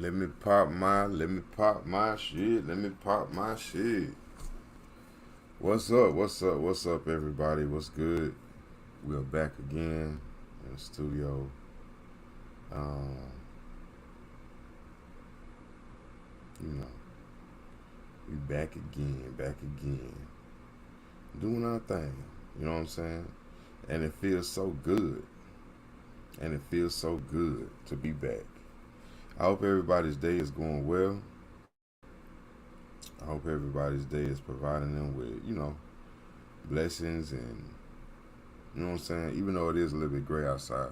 Let me pop my shit. Let me pop my shit. What's up? What's up? What's up, everybody? What's good? We're back again in the studio. Um, you know, we back again, doing our thing. You know what I'm saying? And it feels so good. And it feels so good to be back. I hope everybody's day is going well. I hope everybody's day is providing them with, blessings and, you know what I'm saying? Even though it is a little bit gray outside,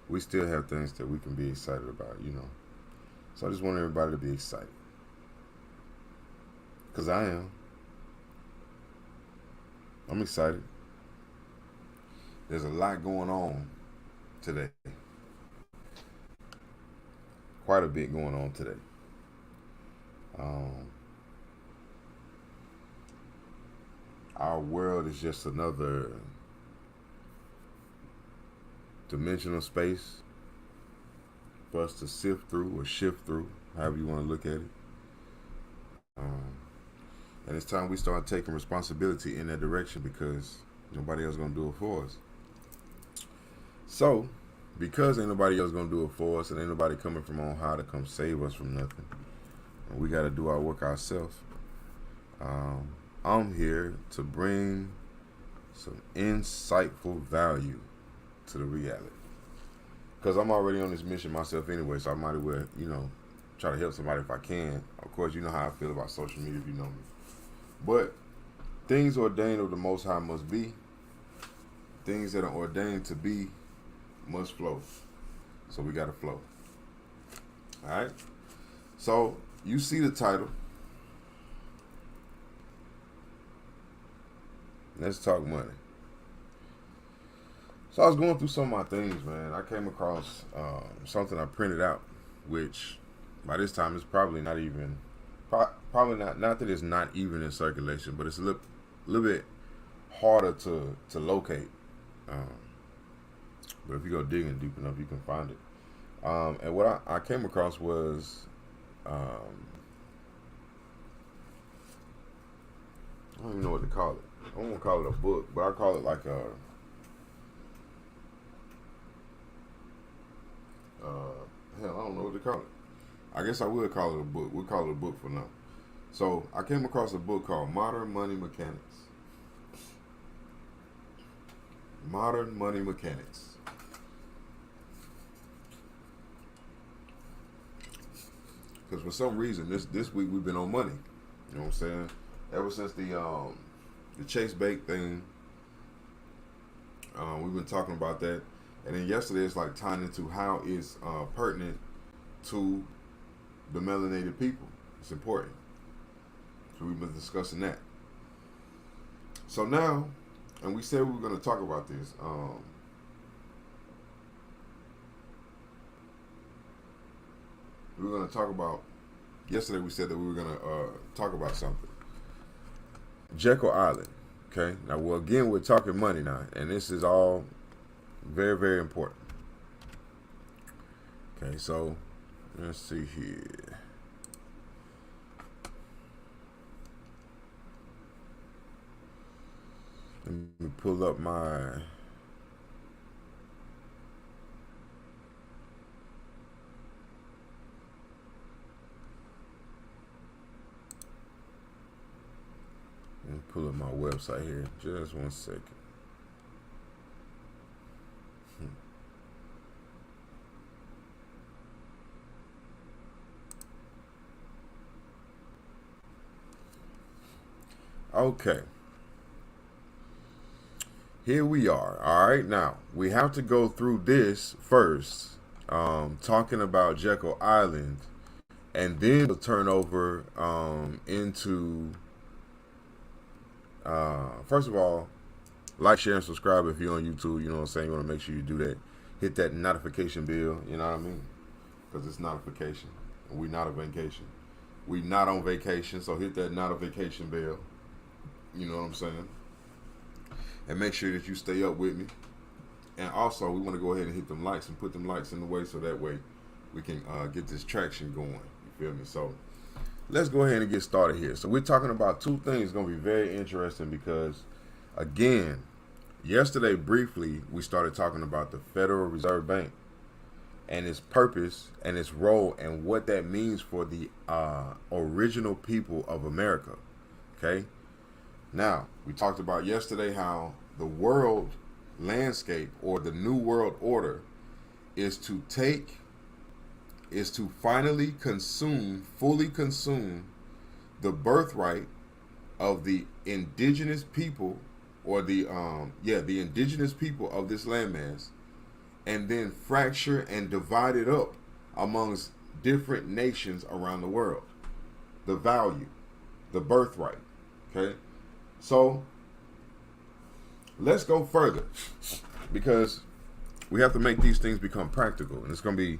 we still have things that we can be excited about. So I just want everybody to be excited. Because I am. I'm excited. There's a lot going on today. Quite a bit going on today. Um, our world is just another dimensional space for us to sift through or shift through, however you want to look at it. Um, and it's time we start taking responsibility in that direction because nobody else is going to do it for us. So, because ain't nobody else going to do it for us and ain't nobody coming from on high to come save us from nothing, and we got to do our work ourselves, I'm here to bring some insightful value to the reality. Because I'm already on this mission myself anyway, so I might as well, try to help somebody if I can. Of course, you know how I feel about social media if you know me. But things ordained of the Most High must be. Things that are ordained to be must flow. So we got to flow. All right? So you see the title. Let's talk money. So I was going through some of my things, man. I came across something I printed out, which by this time it's probably not even, probably not that it's not even in circulation, but it's a little bit harder to locate. But if you go digging deep enough, you can find it. And what I came across was, I don't even know what to call it. I don't want to call it a book, but I call it like a, hell, I don't know what to call it. I guess I would call it a book. We'll call it a book for now. So I came across a book called Modern Money Mechanics. Modern Money Mechanics. Because for some reason, this week we've been on money. You know what I'm saying? Ever since the Chase Bake thing, we've been talking about that. And then yesterday it's like tying into how it's pertinent to the melanated people. It's important. So we've been discussing that. So now, and we said we were going to talk about this. We were going to talk about, yesterday we said that we were going to talk about something. Jekyll Island. Okay. Now, well, again, we're talking money now. And this is all very, very important. Okay, so let's see here. Let me pull up my website here. Just one second. Okay. Here we are. All right. Now, we have to go through this first, talking about Jekyll Island, and then we'll turn over into, first of all, like, share, and subscribe if you're on YouTube. You know what I'm saying? You want to make sure you do that. Hit that notification bell. You know what I mean? Because it's notification. We not on vacation. We not on vacation, so hit that notification bell. You know what I'm saying? And make sure that you stay up with me. And also, we want to go ahead and hit them likes and put them likes in the way so that way get this traction going. You feel me? So let's go ahead and get started here. So we're talking about two things going to be very interesting because, again, yesterday briefly we started talking about the Federal Reserve Bank and its purpose and its role and what that means for the original people of America. Okay. Now, we talked about yesterday how the world landscape or the New World Order is to finally fully consume the birthright of the indigenous people or the indigenous people of this landmass, and then fracture and divide it up amongst different nations around the world. The value, the birthright. Okay? So let's go further because we have to make these things become practical, and it's gonna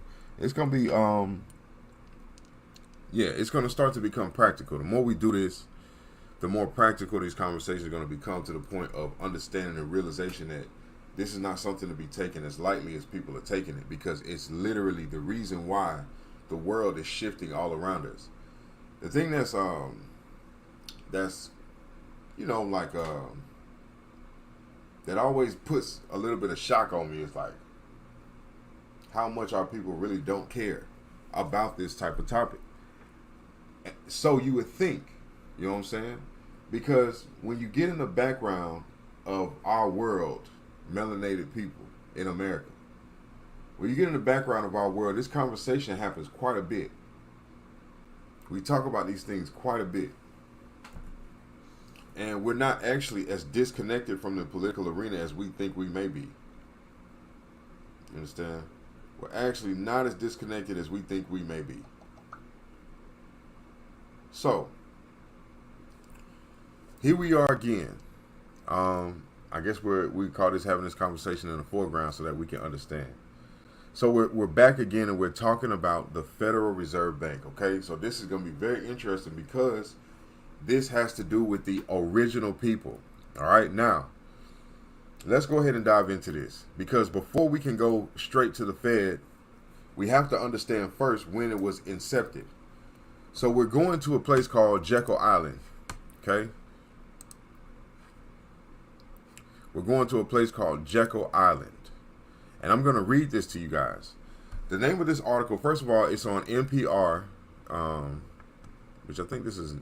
start to become practical. The more we do this, the more practical these conversations are going to become, to the point of understanding and realization that this is not something to be taken as lightly as people are taking it, because it's literally the reason why the world is shifting all around us. The thing that always puts a little bit of shock on me is like how much our people really don't care about this type of topic. So you would think, you know what I'm saying? Because when you get in the background of our world, melanated people in America, when you get in the background of our world, this conversation happens quite a bit. We talk about these things quite a bit. And we're not actually as disconnected from the political arena as we think we may be. You understand? We're actually not as disconnected as we think we may be. So, here we are again. I guess we call this having this conversation in the foreground so that we can understand. So we're back again, and we're talking about the Federal Reserve Bank. Okay, so this is going to be very interesting because this has to do with the original people. All right, now let's go ahead and dive into this, because before we can go straight to the Fed, we have to understand first when it was incepted. So we're going to a place called Jekyll Island. Okay. We're going to a place called Jekyll Island. And I'm going to read this to you guys. The name of this article, first of all, it's on NPR, which I think this is,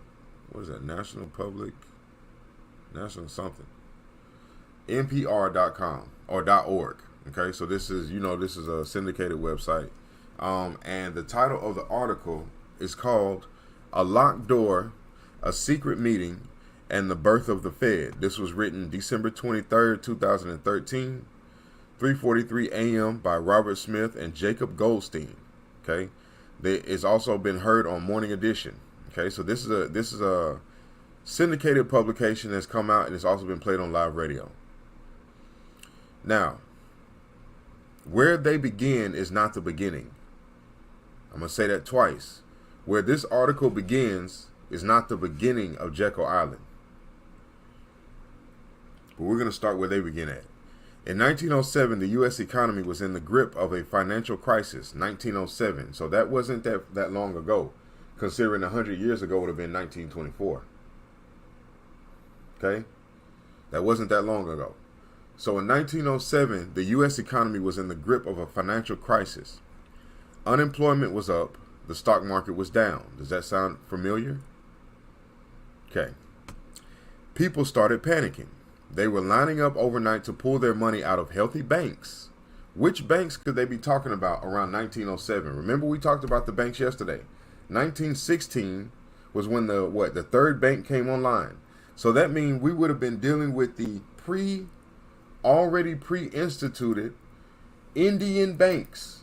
what is that, National something. NPR.com or .org. Okay, so this is a syndicated website. And the title of the article is called "A Locked Door, A Secret Meeting, and the Birth of the Fed." This was written December 23rd, 2013, 3:43 a.m. by Robert Smith and Jacob Goldstein. Okay, it's also been heard on Morning Edition. Okay, so this is a syndicated publication that's come out, and it's also been played on live radio. Now, where they begin is not the beginning. I'm going to say that twice. Where this article begins is not the beginning of Jekyll Island. But we're going to start where they begin at. In 1907, the U.S. economy was in the grip of a financial crisis. 1907. So that wasn't that long ago. Considering 100 years ago would have been 1924. Okay? That wasn't that long ago. So in 1907, the U.S. economy was in the grip of a financial crisis. Unemployment was up. The stock market was down. Does that sound familiar? Okay. People started panicking. They were lining up overnight to pull their money out of healthy banks. Which banks could they be talking about around 1907? Remember, we talked about the banks yesterday. 1916 was when the third bank came online. So that means we would have been dealing with the already pre-instituted Indian banks,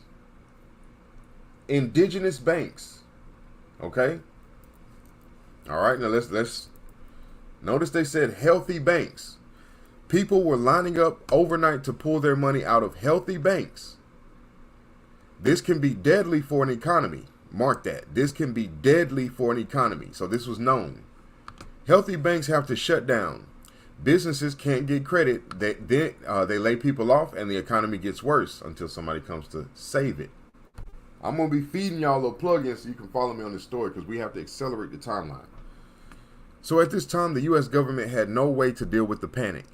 indigenous banks. Okay? All right, now let's notice they said healthy banks. People were lining up overnight to pull their money out of healthy banks. This can be deadly for an economy. Mark that. This can be deadly for an economy. So this was known. Healthy banks have to shut down. Businesses can't get credit. They lay people off, and the economy gets worse until somebody comes to save it. I'm going to be feeding y'all little plugins so you can follow me on this story because we have to accelerate the timeline. So at this time, the U.S. government had no way to deal with the panic.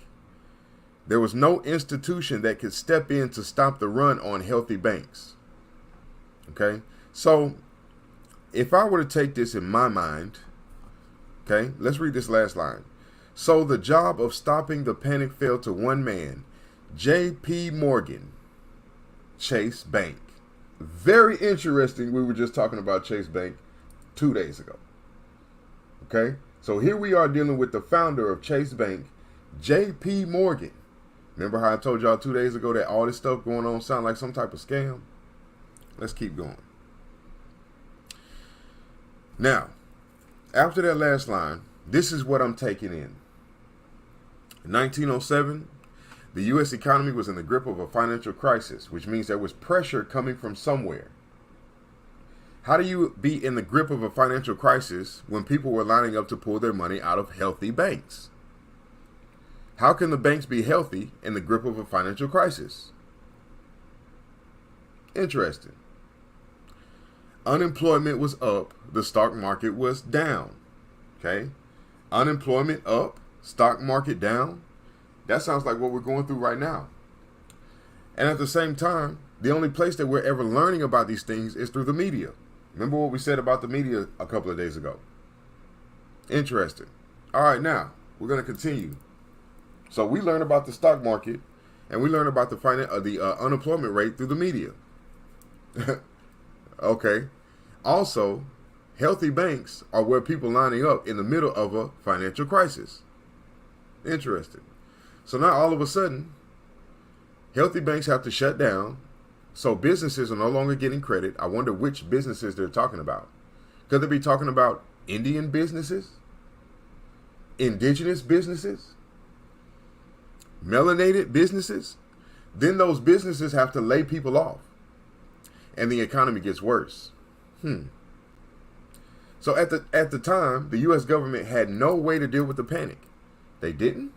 There was no institution that could step in to stop the run on healthy banks. Okay? So if I were to take this in my mind, okay, let's read this last line. So the job of stopping the panic fell to one man, J.P. Morgan Chase Bank. Very interesting. We were just talking about Chase Bank 2 days ago. Okay? So here we are dealing with the founder of Chase Bank, J.P. Morgan. Remember how I told y'all 2 days ago that all this stuff going on sound like some type of scam? Let's keep going. Now, after that last line, this is what I'm taking in. In 1907, the U.S. economy was in the grip of a financial crisis, which means there was pressure coming from somewhere. How do you be in the grip of a financial crisis when people were lining up to pull their money out of healthy banks? How can the banks be healthy in the grip of a financial crisis? Interesting. Unemployment was up, the stock market was down. Okay? Unemployment up, stock market down. That sounds like what we're going through right now. And at the same time, the only place that we're ever learning about these things is through the media. Remember what we said about the media a couple of days ago. Interesting. All right, now we're going to continue. So we learn about the stock market and we learn about the unemployment rate through the media. Okay. Also, healthy banks are where people lining up in the middle of a financial crisis. Interesting. So now all of a sudden, healthy banks have to shut down. So businesses are no longer getting credit. I wonder which businesses they're talking about. Could they be talking about Indian businesses? Indigenous businesses? Melanated businesses? Then those businesses have to lay people off. And the economy gets worse. So at the time, the U.S. government had no way to deal with the panic. They didn't?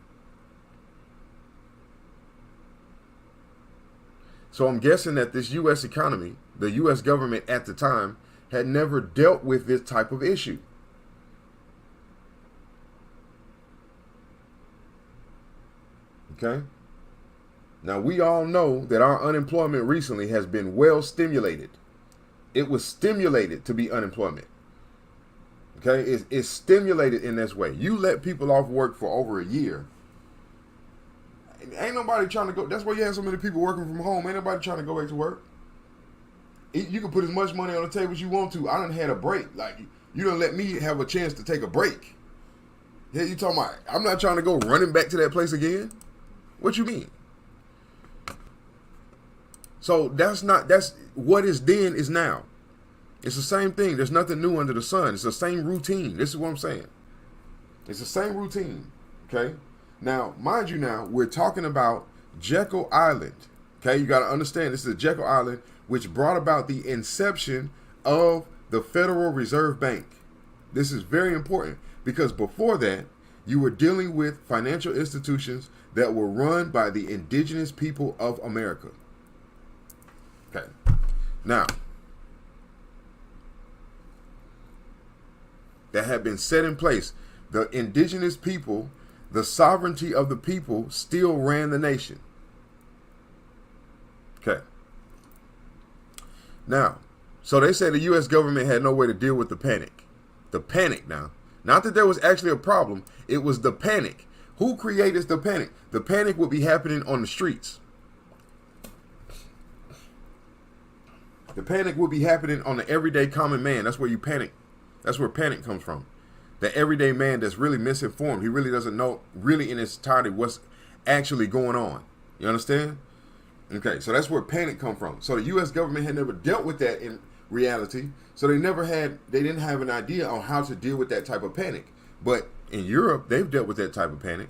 So I'm guessing that this U.S. economy, the U.S. government at the time, had never dealt with this type of issue. Okay? Now, we all know that our unemployment recently has been well stimulated. It was stimulated to be unemployment. Okay? It's stimulated in this way. You let people off work for over a year. Ain't nobody trying to go. That's why you have so many people working from home. Ain't nobody trying to go back to work. You can put as much money on the table as you want to. I done had a break. Like, you don't let me have a chance to take a break. Yeah, you talking about, I'm not trying to go running back to that place again? What you mean? So that's what is then is now. It's the same thing. There's nothing new under the sun. It's the same routine. This is what I'm saying. It's the same routine. Okay? Now, mind you now, we're talking about Jekyll Island. Okay? You got to understand this is Jekyll Island, which brought about the inception of the Federal Reserve Bank. This is very important because before that, you were dealing with financial institutions that were run by the indigenous people of America. Okay. Now, that had been set in place. The indigenous people, the sovereignty of the people still ran the nation. Okay. Now, so they say the U.S. government had no way to deal with the panic. The panic now. Not that there was actually a problem. It was the panic. Who created the panic? The panic would be happening on the streets. The panic would be happening on the everyday common man. That's where you panic. That's where panic comes from. The everyday man that's really misinformed. He really doesn't know really in its entirety what's actually going on. You understand? Okay, so that's where panic comes from. So the U.S. government had never dealt with that in reality. So they didn't have an idea on how to deal with that type of panic. But in Europe, they've dealt with that type of panic.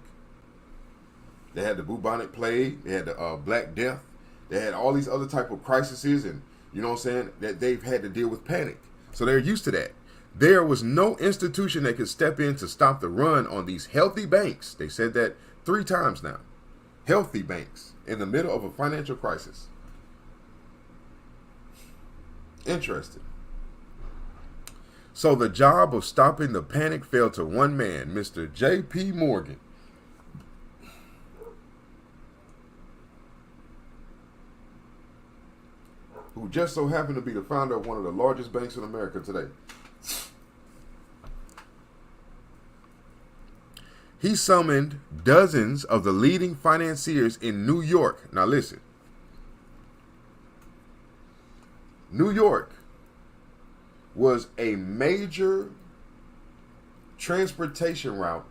They had the bubonic plague. They had the Black Death. They had all these other type of crises, and you know what I'm saying, that they've had to deal with panic. So they're used to that. There was no institution that could step in to stop the run on these healthy banks. They said that 3 times now. Healthy banks in the middle of a financial crisis. Interesting. So the job of stopping the panic fell to one man, Mr. J.P. Morgan. Who just so happened to be the founder of one of the largest banks in America today. He summoned dozens of the leading financiers in New York. Now listen. New York was a major transportation route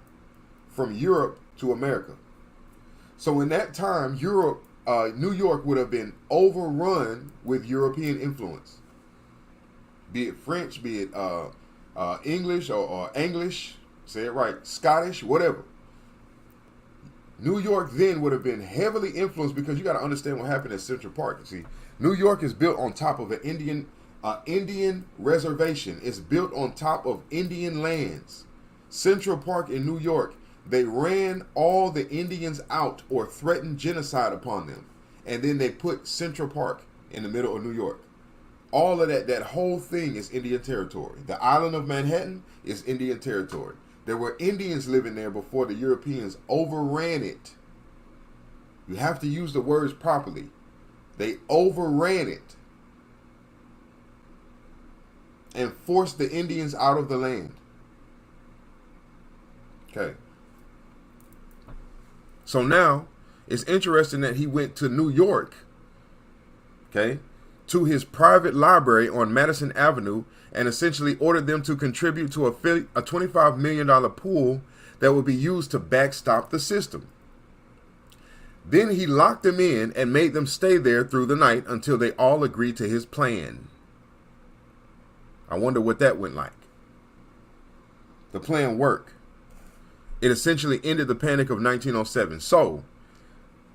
from Europe to America. So in that time, New York would have been overrun with European influence, be it French, be it English or English, say it right, Scottish, whatever. New York then would have been heavily influenced because you got to understand what happened at Central Park. See, New York is built on top of an Indian reservation. It's built on top of Indian lands. Central Park in New York, they ran all the Indians out or threatened genocide upon them. And then they put Central Park in the middle of New York. All of that whole thing is Indian territory. The island of Manhattan is Indian territory. There were Indians living there before the Europeans overran it. You have to use the words properly. They overran it and forced the Indians out of the land. Okay. So now, it's interesting that he went to New York, okay, to his private library on Madison Avenue and essentially ordered them to contribute to a $25 million pool that would be used to backstop the system. Then he locked them in and made them stay there through the night until they all agreed to his plan. I wonder what that went like. The plan worked. It essentially ended the panic of 1907. So,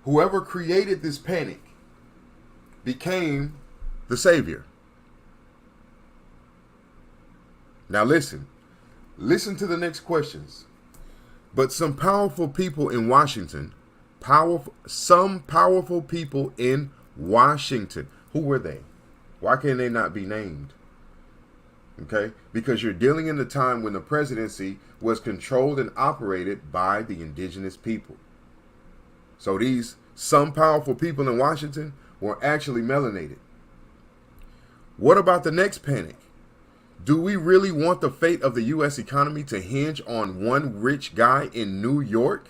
whoever created this panic became the savior. Now listen to the next questions. But some powerful people in Washington, some powerful people in Washington, who were they? Why can they not be named? Okay, because you're dealing in the time when the presidency was controlled and operated by the indigenous people. So these some powerful people in Washington were actually melanated. What about the next panic? Do we really want the fate of the U.S. economy to hinge on one rich guy in New York?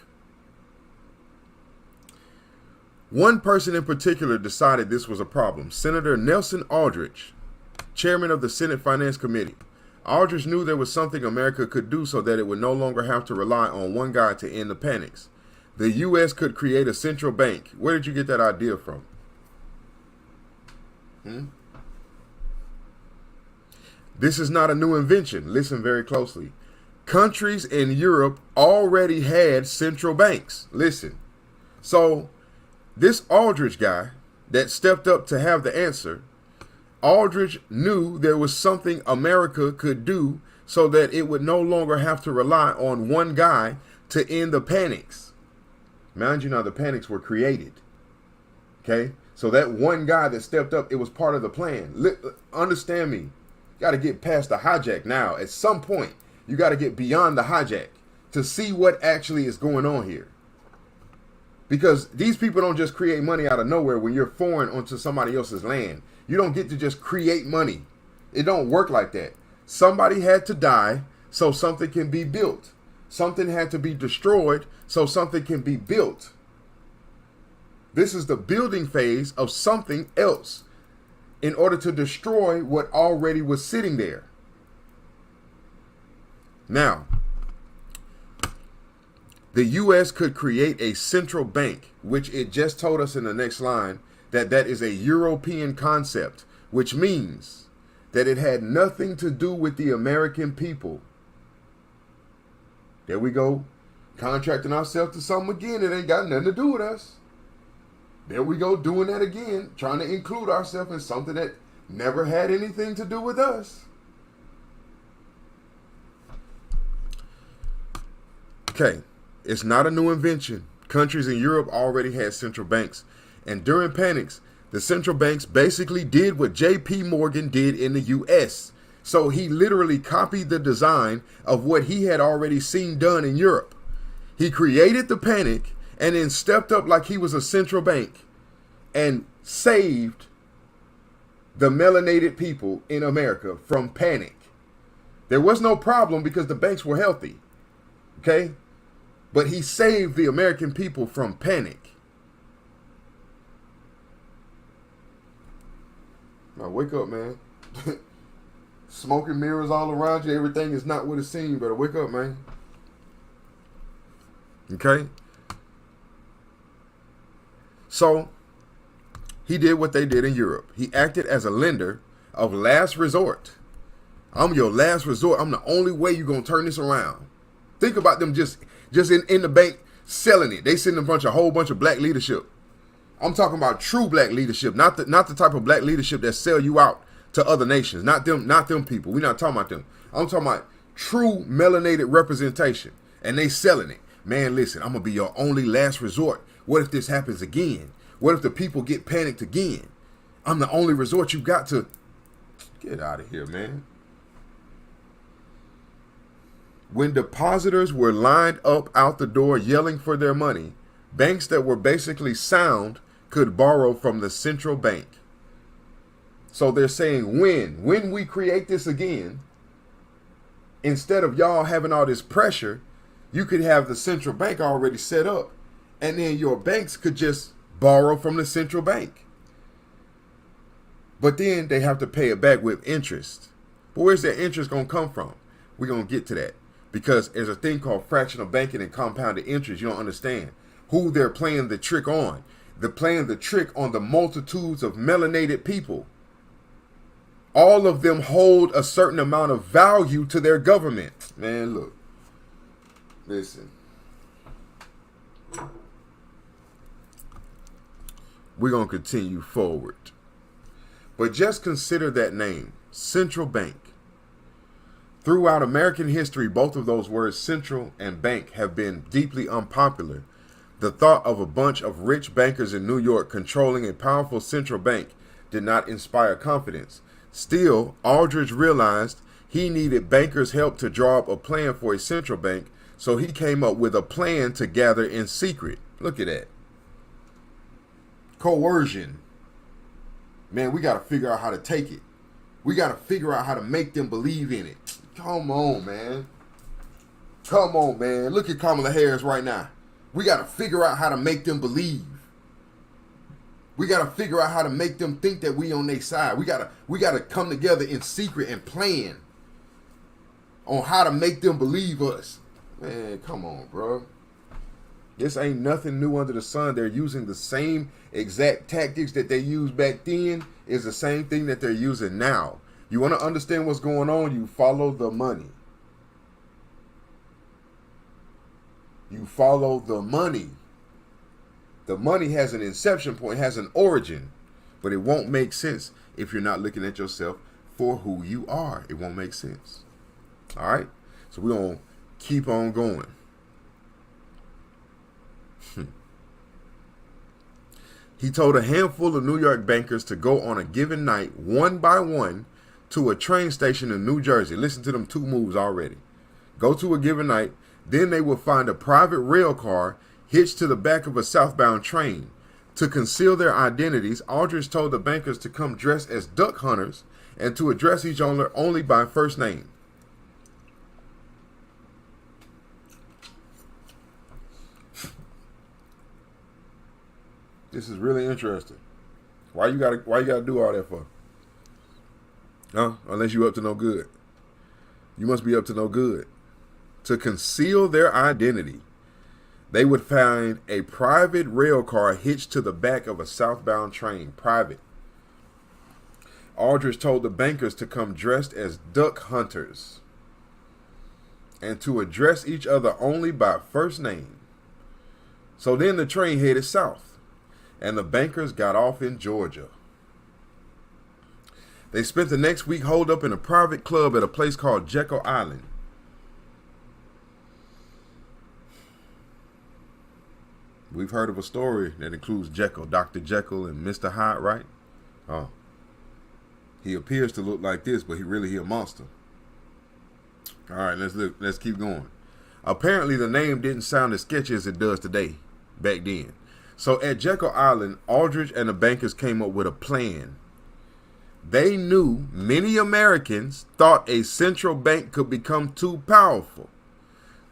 One person in particular decided this was a problem. Senator Nelson Aldrich, chairman of the Senate Finance Committee. Aldrich knew there was something America could do so that it would no longer have to rely on one guy to end the panics. The U.S. could create a central bank. Where did you get that idea from? This is not a new invention. Listen very closely. Countries in Europe already had central banks. Listen. So this Aldrich guy that stepped up to have the answer, Aldrich knew there was something America could do so that it would no longer have to rely on one guy to end the panics. Mind you now, the panics were created. Okay? So that one guy that stepped up, it was part of the plan. Understand me. You got to get past the hijack now. At some point, you got to get beyond the hijack to see what actually is going on here. Because these people don't just create money out of nowhere when you're foreign onto somebody else's land. You don't get to just create money. It don't work like that. Somebody had to die so something can be built. Something had to be destroyed so something can be built. This is the building phase of something else in order to destroy what already was sitting there. Now, the U.S. could create a central bank, which it just told us in the next line that is a European concept, which means that it had nothing to do with the American people. There we go. Contracting ourselves to something again. It ain't got nothing to do with us. There we go, doing that again, trying to include ourselves in something that never had anything to do with us. Okay, it's not a new invention. Countries in Europe already had central banks. And during panics, The central banks basically did what J.P. Morgan did in the U.S. So he literally copied the design of what he had already seen done in Europe. He created the panic and then stepped up like he was a central bank and saved the melanated people in America from panic. There was no problem because the banks were healthy. Okay? But he saved the American people from panic. Now wake up, man. Smoking mirrors all around you. Everything is not what it seems. Better wake up, man. Okay? So, he did what they did in Europe. He acted as a lender of last resort. I'm your last resort. I'm the only way you're going to turn this around. Think about them just in the bank selling it. They send a whole bunch of black leadership. I'm talking about true black leadership, not the type of black leadership that sell you out to other nations. Not them people. We're not talking about them. I'm talking about true melanated representation. And they selling it. Man, listen, I'm going to be your only last resort. What if this happens again? What if the people get panicked again? I'm the only resort you got to. Get out of here, man. When depositors were lined up out the door yelling for their money, banks that were basically sound could borrow from the central bank. So they're saying when we create this again, instead of y'all having all this pressure, you could have the central bank already set up, and then your banks could just borrow from the central bank. But then they have to pay it back with interest. But where's that interest going to come from? We're going to get to that. Because there's a thing called fractional banking and compounded interest. You don't understand who they're playing the trick on. They're playing the trick on the multitudes of melanated people. All of them hold a certain amount of value to their government. Man, look. Listen. We're going to continue forward. But just consider that name, central bank. Throughout American history, both of those words, central and bank, have been deeply unpopular. The thought of a bunch of rich bankers in New York controlling a powerful central bank did not inspire confidence. Still, Aldrich realized he needed bankers' help to draw up a plan for a central bank, so he came up with a plan to gather in secret. Look at that. Coercion. Man, we got to figure out how to take it. We got to figure out how to make them believe in it. Come on, man. Come on, man. Look at Kamala Harris right now. We got to figure out how to make them believe. We got to figure out how to make them think that we on their side. We got to come together in secret and plan on how to make them believe us. Man, come on, bro. This ain't nothing new under the sun. They're using the same exact tactics that they used back then. Is the same thing that they're using now. You want to understand what's going on? You follow the money. You follow the money. The money has an inception point, has an origin, but it won't make sense if you're not looking at yourself for who you are. It won't make sense. All right? So we're going to keep on going. He told a handful of New York bankers to go on a given night, one by one, to a train station in New Jersey. Listen to them two moves already. Go to a given night. Then they will find a private rail car hitched to the back of a southbound train. To conceal their identities, Aldrich told the bankers to come dressed as duck hunters and to address each other only by first name. This is really interesting. Why you gotta do all that for? Huh? Unless you up to no good. You must be up to no good. To conceal their identity, they would find a private rail car hitched to the back of a southbound train. Private. Aldrich told the bankers to come dressed as duck hunters and to address each other only by first name. So then the train headed south, and the bankers got off in Georgia. They spent the next week holed up in a private club at a place called Jekyll Island. We've heard of a story that includes Jekyll, Dr. Jekyll and Mr. Hyde, right? Oh. He appears to look like this, but he a monster. All right, let's keep going. Apparently the name didn't sound as sketchy as it does today, back then. So at Jekyll Island, Aldrich and the bankers came up with a plan. They knew many Americans thought a central bank could become too powerful,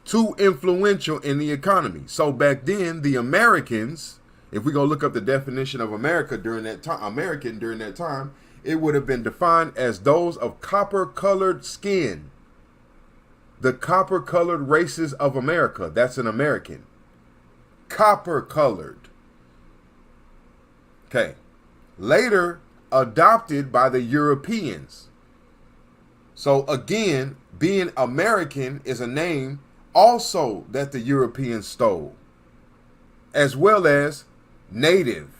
too influential in the economy. So back then, the Americans, if we go look up the definition of America during that time, it would have been defined as those of copper-colored skin. The copper-colored races of America. That's an American. Copper-colored. Okay. Later adopted by the Europeans. So again, being American is a name also that the Europeans stole, as well as Native,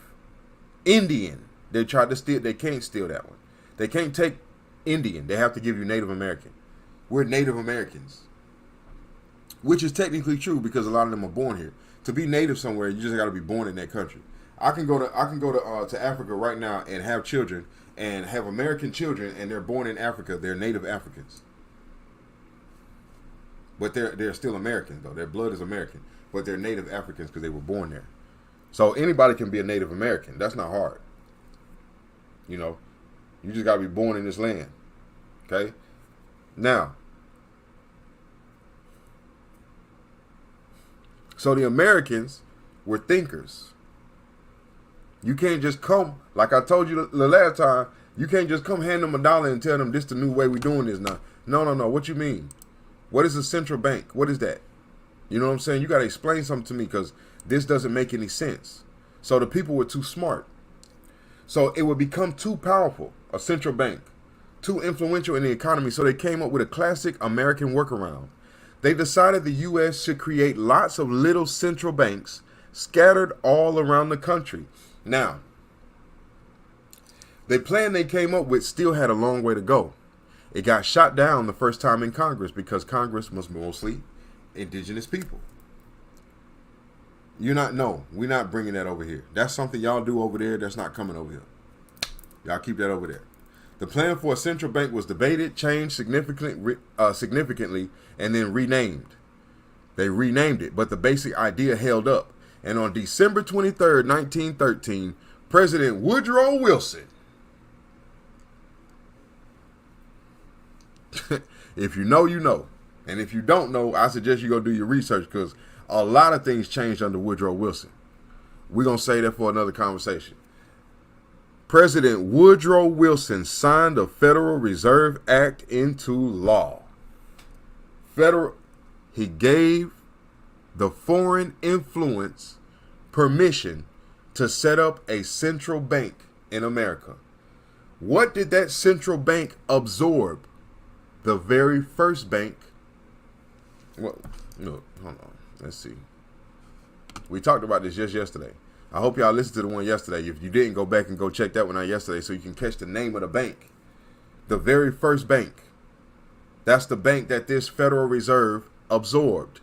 Indian. They tried to steal. They can't steal that one. They can't take Indian. They have to give you Native American. We're Native Americans, which is technically true because a lot of them are born here. To be native somewhere, you just got to be born in that country. I can go to Africa right now and have children and have American children, and they're born in Africa. They're Native Africans, but they're still Americans though. Their blood is American, but they're Native Africans because they were born there. So anybody can be a Native American. That's not hard. You know, you just got to be born in this land. Okay. Now, so the Americans were thinkers. You can't just come, like I told you the last time, you can't just come hand them $1 and tell them this the new way we're doing this now. No. What you mean? What is a central bank? What is that? You know what I'm saying? You got to explain something to me because this doesn't make any sense. So the people were too smart. So it would become too powerful, a central bank, too influential in the economy. So they came up with a classic American workaround. They decided the U.S. should create lots of little central banks scattered all around the country. Now, the plan they came up with still had a long way to go. It got shot down the first time in Congress because Congress was mostly indigenous people. We're not bringing that over here. That's something y'all do over there that's not coming over here. Y'all keep that over there. The plan for a central bank was debated, changed significantly, and then renamed. They renamed it, but the basic idea held up. And on December 23rd, 1913, President Woodrow Wilson, if you know, you know. And if you don't know, I suggest you go do your research because a lot of things changed under Woodrow Wilson. We're going to say that for another conversation. President Woodrow Wilson signed the Federal Reserve Act into law. He gave the foreign influence permission to set up a central bank in America. What did that central bank absorb? The very first bank. Well, no, hold on. Let's see. We talked about this just yesterday. I hope y'all listened to the one yesterday. If you didn't, go back and go check that one out yesterday so you can catch the name of the bank. The very first bank. That's the bank that this Federal Reserve absorbed.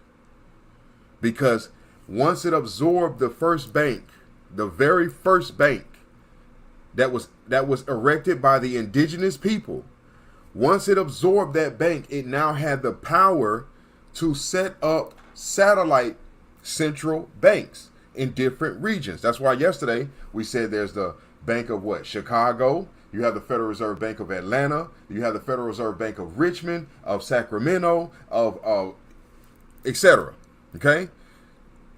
Because once it absorbed the first bank, the very first bank that was erected by the indigenous people, once it absorbed that bank, it now had the power to set up satellite central banks in different regions. That's why yesterday we said there's the Bank of what? Chicago. You have the Federal Reserve Bank of Atlanta. You have the Federal Reserve Bank of Richmond, of Sacramento, of etc. Okay?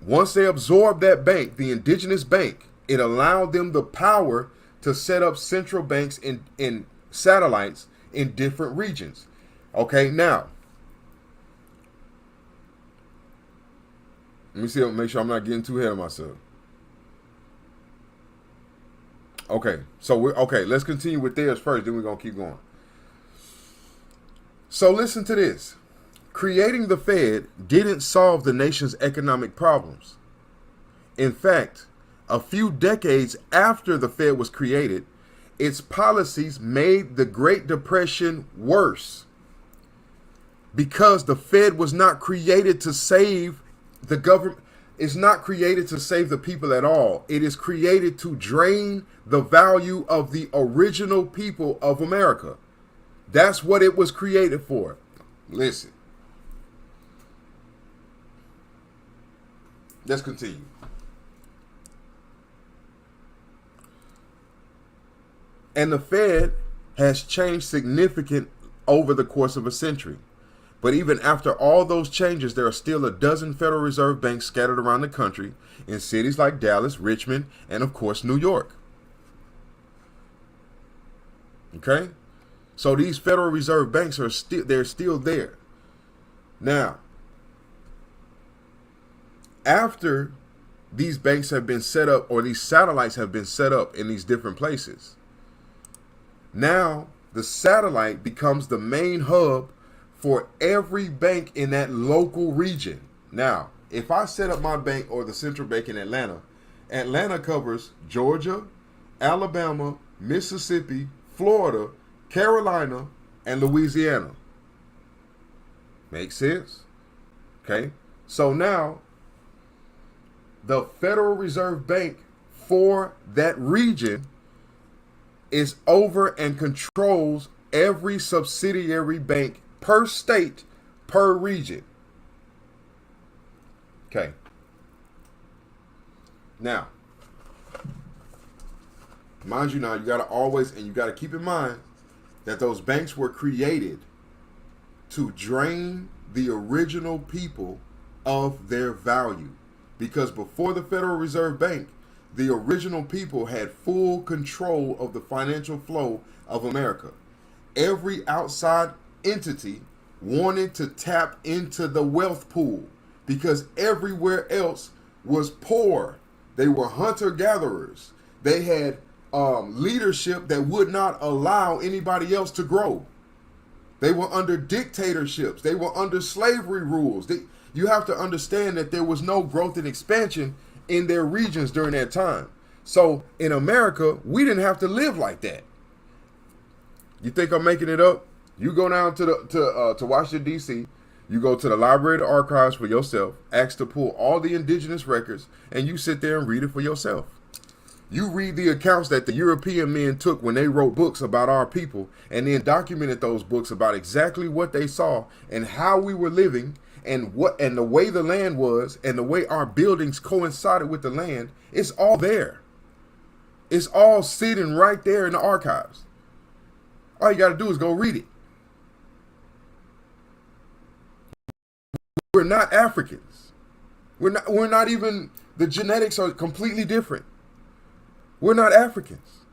Once they absorbed that bank, the indigenous bank, it allowed them the power to set up central banks in satellites in different regions. Okay, now, let me see, make sure I'm not getting too ahead of myself. Okay, so let's continue with theirs first, then we're going to keep going. So listen to this. Creating the Fed didn't solve the nation's economic problems. In fact, a few decades after the Fed was created, its policies made the Great Depression worse because the Fed was not created to save the government. is not created to save the people at all. It is created to drain the value of the original people of America. That's what it was created for. Listen. Let's continue. And the Fed has changed significant over the course of a century. But even after all those changes, there are still a dozen Federal Reserve banks scattered around the country in cities like Dallas, Richmond, and of course, New York. Okay? So these Federal Reserve banks are still there. Now, after these banks have been set up, or these satellites have been set up in these different places, now the satellite becomes the main hub for every bank in that local region. Now, if I set up my bank or the central bank in Atlanta, Atlanta covers Georgia, Alabama, Mississippi, Florida, Carolina, and Louisiana. Makes sense? Okay. So now, the Federal Reserve Bank for that region is over and controls every subsidiary bank per state, per region. Okay. Now, mind you, now you got to always, and you got to keep in mind that those banks were created to drain the original people of their value. Because before the Federal Reserve Bank, the original people had full control of the financial flow of America. Every outside entity wanted to tap into the wealth pool because everywhere else was poor. They were hunter-gatherers. They had leadership that would not allow anybody else to grow. They were under dictatorships. They were under slavery rules. You have to understand that there was no growth and expansion in their regions during that time. So in America, we didn't have to live like that. You think I'm making it up? You go down to Washington, D.C., you go to the Library of the Archives for yourself, ask to pull all the indigenous records, and you sit there and read it for yourself. You read the accounts that the European men took when they wrote books about our people and then documented those books about exactly what they saw and how we were living and the way the land was and the way our buildings coincided with the land. It's all there. It's all sitting right there in the archives. All you got to do is go read it. We're not Africans. We're not even, the genetics are completely different. We're not Africans.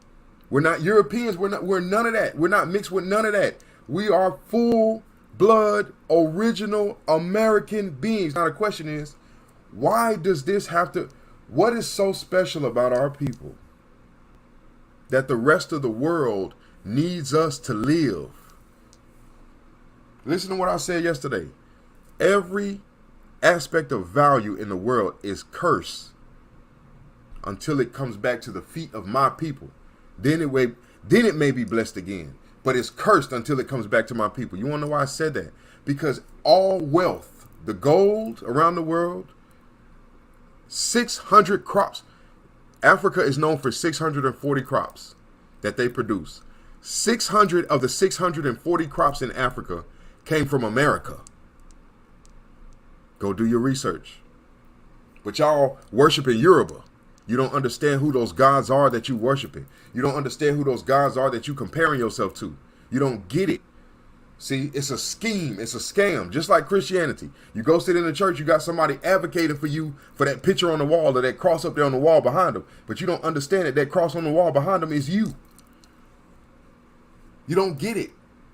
We're not Europeans. We're none of that. We're not mixed with none of that. We are full blood, original American beings. Now the question is, why does this have to, what is so special about our people that the rest of the world needs us to live? Listen to what I said yesterday. Every aspect of value in the world is cursed until it comes back to the feet of my people. Then it may be blessed again. But it's cursed until it comes back to my people. You want to know why I said that? Because all wealth, the gold around the world, 600 crops. Africa is known for 640 crops that they produce. 600 of the 640 crops in Africa came from America. Go do your research. But y'all worshiping Yoruba. You don't understand who those gods are that you worshiping. You don't understand who those gods are that you comparing yourself to. You don't get it. See, it's a scheme. It's a scam. Just like Christianity. You go sit in the church, you got somebody advocating for you for that picture on the wall or that cross up there on the wall behind them. But you don't understand that that cross on the wall behind them is you. You don't get it.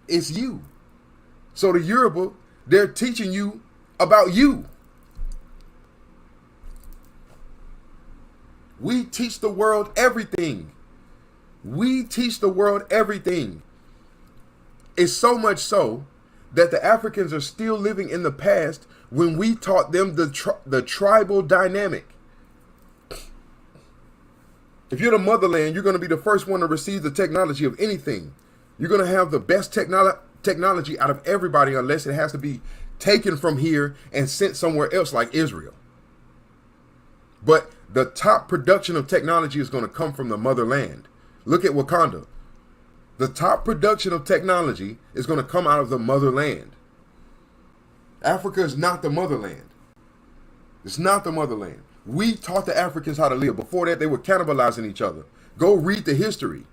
It's you. So the Yoruba, they're teaching you about you. We teach the world everything. We teach the world everything. It's so much so that the Africans are still living in the past when we taught them the tribal dynamic. If you're the motherland, you're going to be the first one to receive the technology of anything. You're going to have the best technology out of everybody unless it has to be taken from here and sent somewhere else like Israel. But the top production of technology is going to come from the motherland. Look at Wakanda. The top production of technology is going to come out of the motherland. Africa is not the motherland. It's not the motherland. We taught the Africans how to live. Before that, they were cannibalizing each other. Go read the history.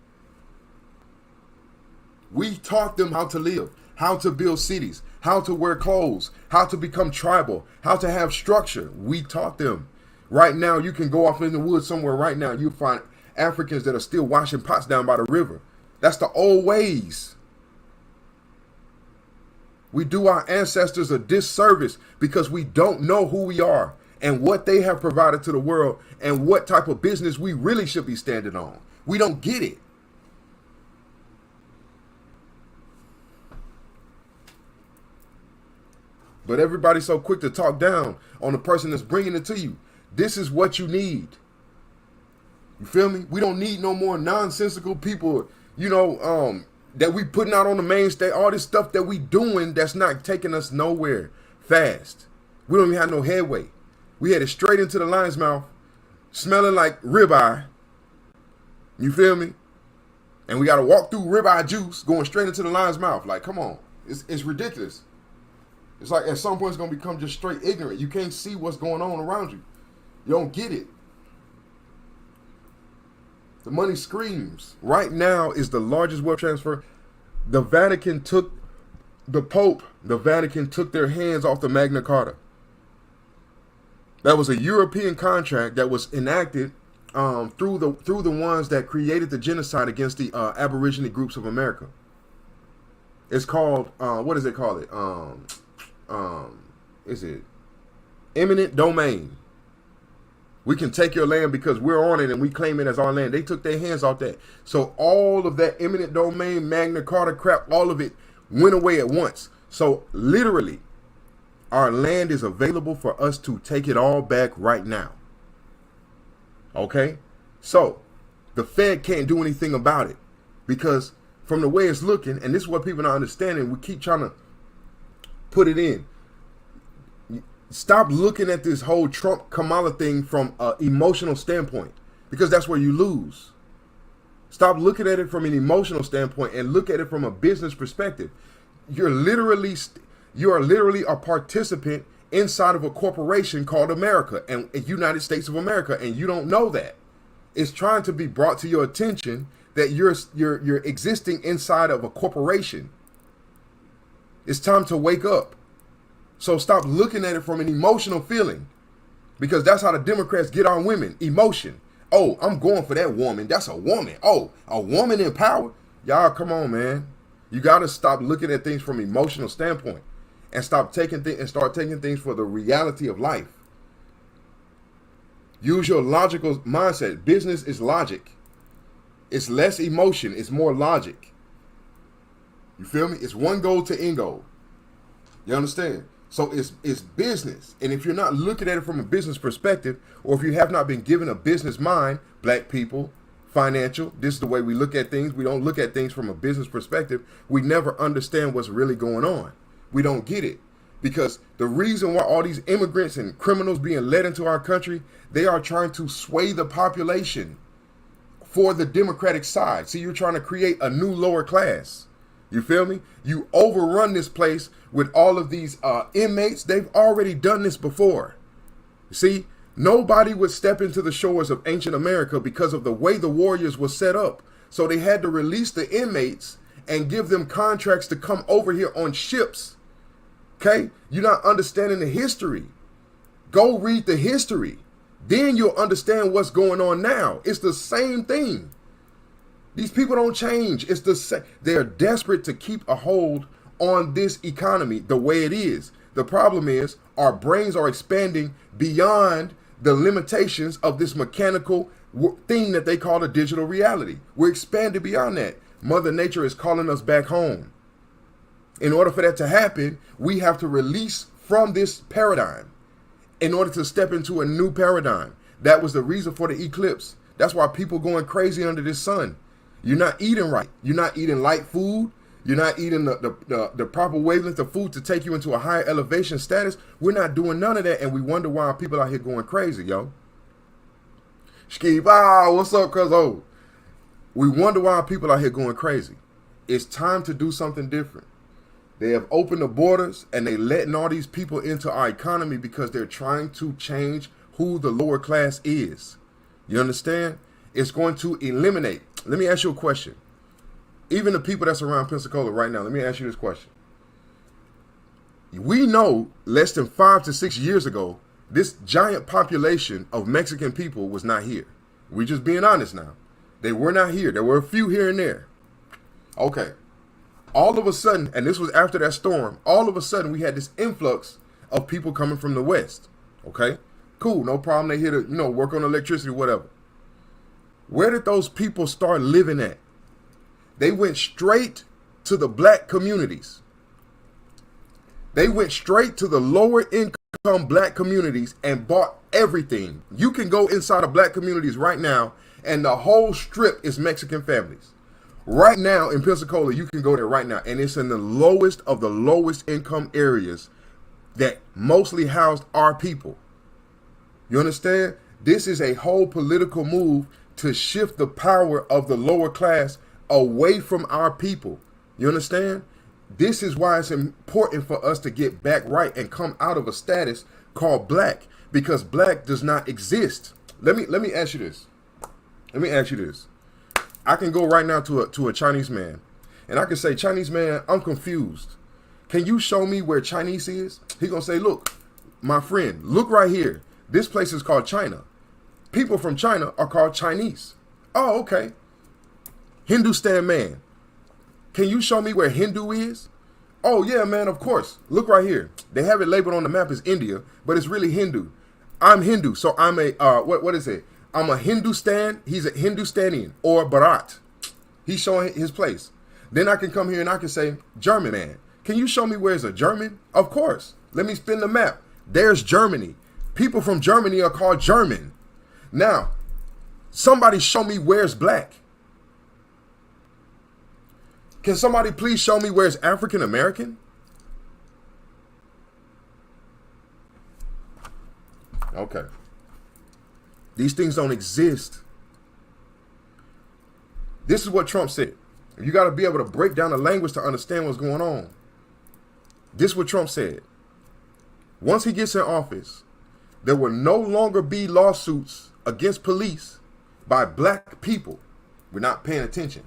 We taught them how to live, how to build cities, how to wear clothes, how to become tribal, how to have structure. We taught them. Right now, you can go off in the woods somewhere right now. You'll find Africans that are still washing pots down by the river. That's the old ways. We do our ancestors a disservice because we don't know who we are and what they have provided to the world and what type of business we really should be standing on. We don't get it. But everybody's so quick to talk down on the person that's bringing it to you. This is what you need. You feel me? We don't need no more nonsensical people, that we putting out on the main stage. All this stuff that we doing that's not taking us nowhere fast. We don't even have no headway. We headed straight into the lion's mouth, smelling like ribeye. You feel me? And we got to walk through ribeye juice, going straight into the lion's mouth. Like, come on. It's ridiculous. It's like at some point it's going to become just straight ignorant. You can't see what's going on around you. You don't get it. The money screams. Right now is the largest wealth transfer. The Vatican took the Vatican took their hands off the Magna Carta. That was a European contract that was enacted through the ones that created the genocide against the Aborigine groups of America. It's called what is it called? Is it eminent domain? We can take your land because we're on it and we claim it as our land. They took their hands off that. So all of that eminent domain, Magna Carta crap, all of it went away at once. So literally, our land is available for us to take it all back right now. Okay? So the Fed can't do anything about it because from the way it's looking, and this is what people are not understanding, we keep trying to put it in. Stop looking at this whole Trump Kamala thing from an emotional standpoint because that's where you lose. Stop looking at it from an emotional standpoint and look at it from a business perspective. You are literally a participant inside of a corporation called America and United States of America, and you don't know that. It's trying to be brought to your attention that you're existing inside of a corporation. It's time to wake up. So stop looking at it from an emotional feeling because that's how the Democrats get on women. Emotion. Oh, I'm going for that woman. That's a woman. Oh, a woman in power. Y'all, come on, man. You got to stop looking at things from an emotional standpoint and start taking things for the reality of life. Use your logical mindset. Business is logic. It's less emotion. It's more logic. You feel me? It's one goal to end goal. You understand? So it's business. And if you're not looking at it from a business perspective, or if you have not been given a business mind, black people, financial, this is the way we look at things. We don't look at things from a business perspective. We never understand what's really going on. We don't get it. Because the reason why all these immigrants and criminals being led into our country, they are trying to sway the population for the Democratic side. See, you're trying to create a new lower class. You feel me? You overrun this place with all of these inmates. They've already done this before. See, nobody would step into the shores of ancient America because of the way the warriors were set up. So they had to release the inmates and give them contracts to come over here on ships. Okay? You're not understanding the history. Go read the history. Then you'll understand what's going on now. It's the same thing. These people don't change. It's the same. They're desperate to keep a hold on this economy the way it is. The problem is our brains are expanding beyond the limitations of this mechanical thing that they call a digital reality. We're expanded beyond that. Mother Nature is calling us back home. In order for that to happen, we have to release from this paradigm in order to step into a new paradigm. That was the reason for the eclipse. That's why people going crazy under this sun. You're not eating right. You're not eating light food. You're not eating the proper wavelength of food to take you into a higher elevation status. We're not doing none of that, and we wonder why people out here going crazy, yo. Skeeve, ah, what's up, cuz? Oh, we wonder why people out here going crazy. It's time to do something different. They have opened the borders and they letting all these people into our economy because they're trying to change who the lower class is. You understand? It's going to eliminate. Let me ask you a question. Even the people that's around Pensacola right now, let me ask you this question. We know less than 5 to 6 years ago, this giant population of Mexican people was not here. We're just being honest now. They were not here. There were a few here and there. Okay. All of a sudden, and this was after that storm, all of a sudden we had this influx of people coming from the West. Okay? Cool, no problem. They here to, work on electricity, whatever. Where did those people start living at? They went straight to the black communities. They went straight to the lower income black communities and bought everything. You can go inside of black communities right now and the whole strip is Mexican families. Right now in Pensacola, you can go there right now and it's in the lowest of the lowest income areas that mostly housed our people. You understand? This is a whole political move to shift the power of the lower class away from our people. You understand? This is why it's important for us to get back right and come out of a status called black, because black does not exist. Let me ask you this. Let me ask you this. I can go right now to a Chinese man and I can say, Chinese man, I'm confused. Can you show me where Chinese is? He gonna say, look, my friend, look right here. This place is called China. People from China are called Chinese. Oh, okay. Hindustan man, can you show me where Hindu is? Oh yeah, man, of course. Look right here. They have it labeled on the map as India, but it's really Hindu. I'm Hindu, so I'm a, what is it? I'm a Hindustan, he's a Hindustanian or Bharat. He's showing his place. Then I can come here and I can say, German man, can you show me where's a German? Of course. Let me spin the map. There's Germany. People from Germany are called German. Now, somebody show me where's black. Can somebody please show me where's African American? Okay. These things don't exist. This is what Trump said. You got to be able to break down the language to understand what's going on. This is what Trump said. Once he gets in office, there will no longer be lawsuits against police by black people. We're not paying attention.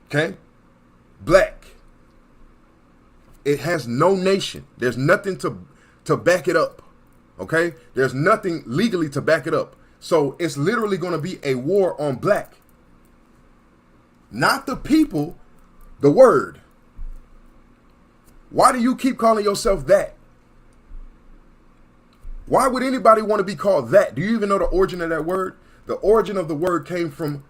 Okay? Black. It has no nation. There's nothing to back it up. Okay? There's nothing legally to back it up. So it's literally going to be a war on black. Not the people, the word. Why do you keep calling yourself that? Why would anybody want to be called that? Do you even know the origin of that word? The origin of the word came from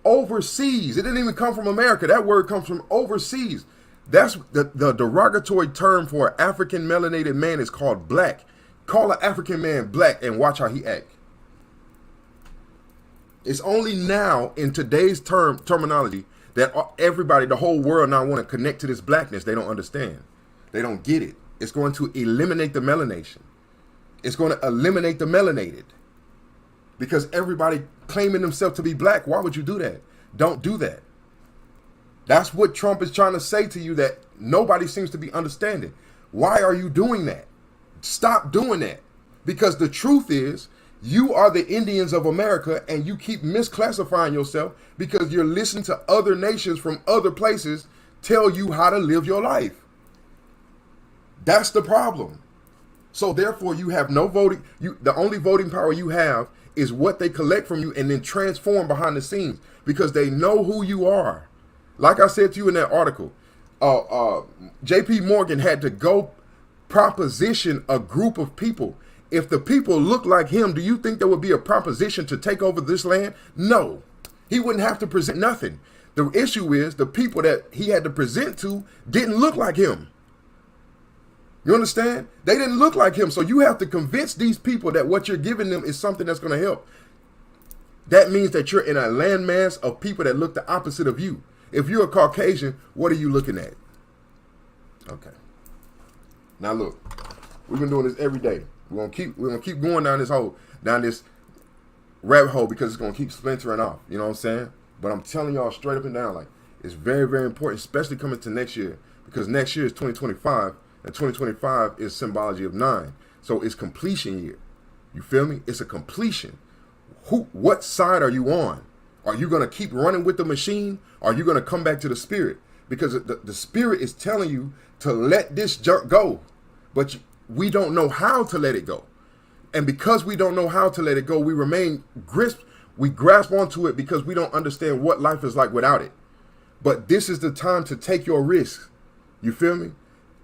overseas. It didn't even come from America. That word comes from overseas. That's the derogatory term for an African melanated man is called black. Call an African man black and watch how he act. It's only now in today's terminology that everybody, the whole world now want to connect to this blackness. They don't understand. They don't get it. It's going to eliminate the melanation. It's going to eliminate the melanated. Because everybody claiming themselves to be black, why would you do that? Don't do that. That's what Trump is trying to say to you that nobody seems to be understanding. Why are you doing that? Stop doing that. Because the truth is, you are the Indians of America and you keep misclassifying yourself because you're listening to other nations from other places tell you how to live your life. That's the problem. So therefore you have no voting. The only voting power you have is what they collect from you and then transform behind the scenes because they know who you are. Like I said to you in that article, J.P. Morgan had to go proposition a group of people. If the people look like him, do you think there would be a proposition to take over this land? No. He wouldn't have to present nothing. The issue is the people that he had to present to didn't look like him. You understand? They didn't look like him. So you have to convince these people that what you're giving them is something that's going to help. That means that you're in a landmass of people that look the opposite of you. If you're a Caucasian, what are you looking at? Okay. Now look, we've been doing this every day. We're gonna keep going down this rabbit hole because it's gonna keep splintering off. You know what I'm saying? But I'm telling y'all straight up and down, like, it's very, very important, especially coming to next year, because next year is 2025, and 2025 is symbology of 9. So it's completion year. You feel me? It's a completion. What side are you on? Are you gonna keep running with the machine? Or are you gonna come back to the spirit? Because the spirit is telling you to let this junk go, but we don't know how to let it go. And because we don't know how to let it go, we remain we grasp onto it because we don't understand what life is like without it. But this is the time to take your risks. You feel me?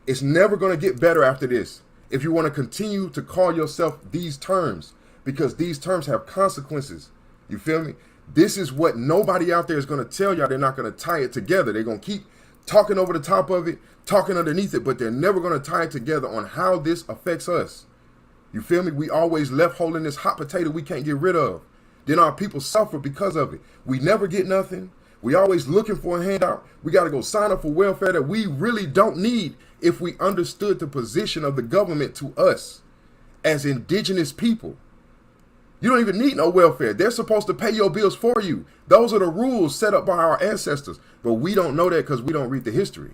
It's never going to get better after this. If you want to continue to call yourself these terms, because these terms have consequences. You feel me? This is what nobody out there is going to tell y'all. They're not going to tie it together. They're going to keep talking over the top of it, talking underneath it, but they're never going to tie it together on how this affects us. You feel me? We always left holding this hot potato we can't get rid of. Then our people suffer because of it. We never get nothing. We always looking for a handout. We got to go sign up for welfare that we really don't need if we understood the position of the government to us as indigenous people. You don't even need no welfare. They're supposed to pay your bills for you. Those are the rules set up by our ancestors. But we don't know that because we don't read the history.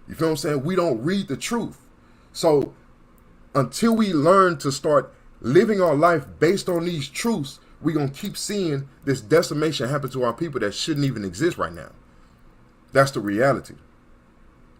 You feel what I'm saying? We don't read the truth. So until we learn to start living our life based on these truths, we're going to keep seeing this decimation happen to our people that shouldn't even exist right now. That's the reality.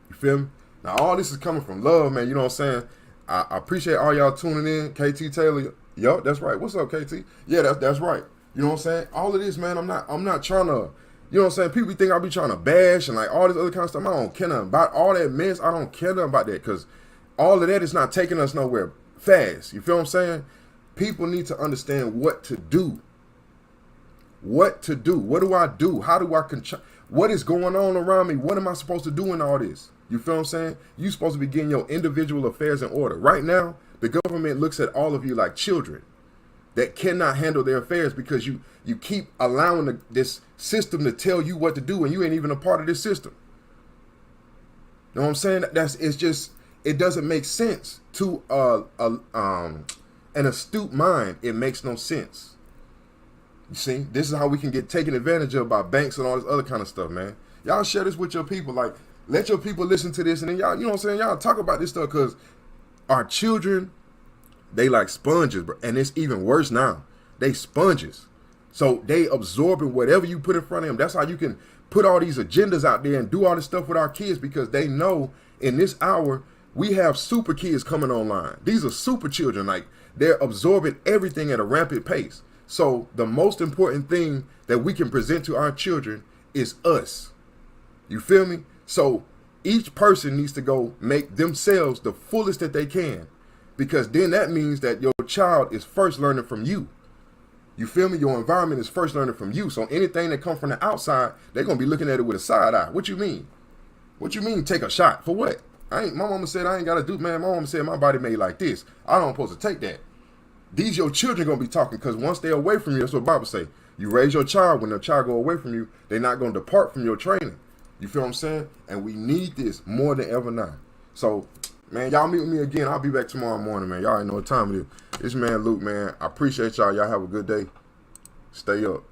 You feel me? Now, all this is coming from love, man. You know what I'm saying? I appreciate all y'all tuning in. KT Taylor. Yo, that's right. What's up, KT? Yeah, that's right. You know what I'm saying? All of this, man, I'm not trying to, you know what I'm saying? People think I be trying to bash and like all this other kind of stuff. I don't care nothing about all that mess. I don't care nothing about that because all of that is not taking us nowhere fast. You feel what I'm saying? People need to understand what to do. What to do. What do I do? How do I control? What is going on around me? What am I supposed to do in all this? You feel what I'm saying? You're supposed to be getting your individual affairs in order. Right now, the government looks at all of you like children that cannot handle their affairs because you keep allowing this system to tell you what to do and you ain't even a part of this system. You know what I'm saying? It doesn't make sense to an astute mind. It makes no sense. You see, this is how we can get taken advantage of by banks and all this other kind of stuff, man. Y'all share this with your people. Like, let your people listen to this and then y'all, you know what I'm saying? Y'all talk about this stuff because our children, they like sponges, bro. And it's even worse now. They sponges. So they absorbing whatever you put in front of them. That's how you can put all these agendas out there and do all this stuff with our kids because they know in this hour, we have super kids coming online. These are super children. Like, they're absorbing everything at a rampant pace. So the most important thing that we can present to our children is us. You feel me? So each person needs to go make themselves the fullest that they can, because then that means that your child is first learning from you. You feel me? Your environment is first learning from you. So anything that comes from the outside, they're going to be looking at it with a side eye. What you mean? What you mean take a shot? For what? My mama said I ain't got to do, man. My mama said my body made like this. I don't supposed to take that. These your children going to be talking because once they're away from you, that's what the Bible say. You raise your child. When the child go away from you, they're not going to depart from your training. You feel what I'm saying? And we need this more than ever now. So, man, y'all meet with me again. I'll be back tomorrow morning, man. Y'all already know what time it is. This man Luke, man. I appreciate y'all. Y'all have a good day. Stay up.